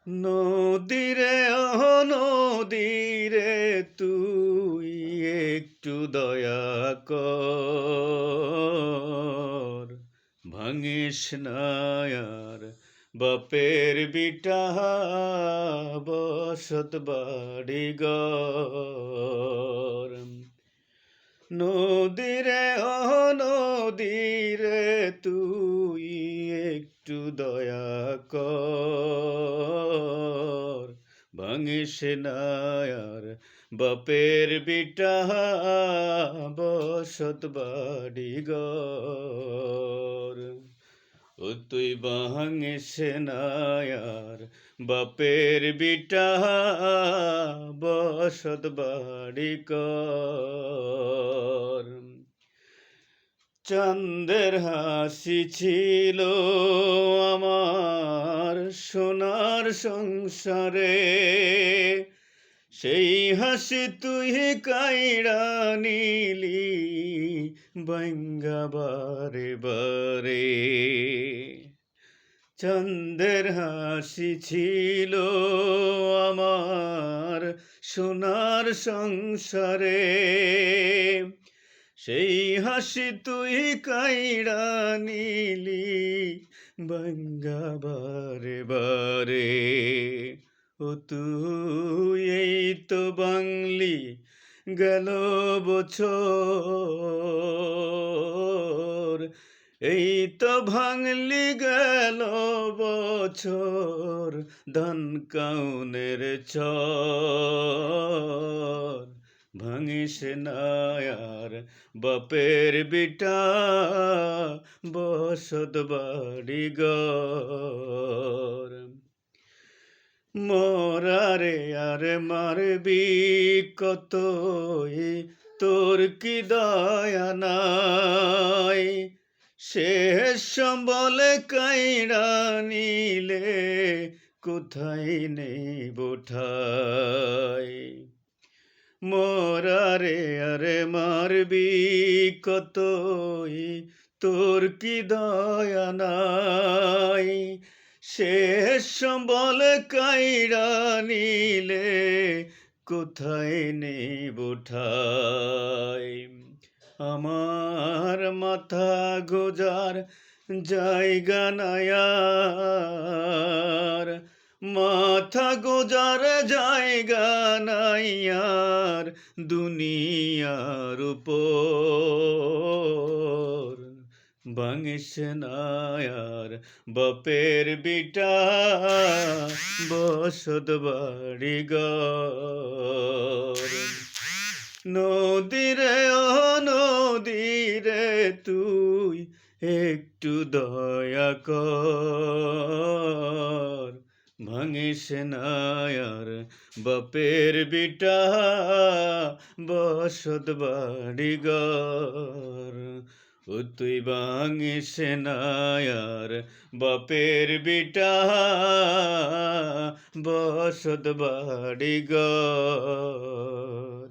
নদীরে ও নদীরে তুই একটু দয়া কর, ভাঙিস না আর বাপের বিটা বসত বাড়ি ঘর। নদীরে ও নদীরে তুই একটু দয়া কর, ভাঙিস না আর বাপের বিটা বসত বাড়ি ঘর। ও তুই ভাঙিস না আর বাপের বিটা বসত বাড়ি কর। চাঁদের হাসি ছিল আমার সোনার সংসারে, সেই হাসি তুই কাইড়া নিলি ভাঙ্গা বারে বারে। চাঁদের হাসি ছিল আমার সোনার সংসারে, সেই হাসি তুই কাইড়া নিলি ভাঙ্গা বারে বারে। ও তুই এই তো বাংলি গেল বছর, এই তো ভাঙলি গেল বছর ধান কাউনের চর। ভাঙিস না আর বাপের বিটা বসত বাড়ি ঘর। মরারে আর মারবি কতই, তোর কি দয়া নাই? শেষ সম্বলে কাইড়া নিলে কোথায় নেব ঠাই? মরারে আরে মারবি কতই, তোর কি দয়া নাই? শেষ সম্বল কাইড়া নিলে কোথায় নেব ঠাই? আমার মাথা গোজার জায়গা নাই আর, মাথা গোজার জায়গা নাই আর দুনিয়ার উপর। ভাঙিস না আর বাপের বিটা বসত বাড়ি ঘর। নদীরে ও নদীরে তুই একটু দয়া কর, ভাঙিস না আর বাপের বিটা বসত বাড়ি ঘর। ও তুই ভাঙিস না আর বাপের বিটা বসত বাড়ি ঘর।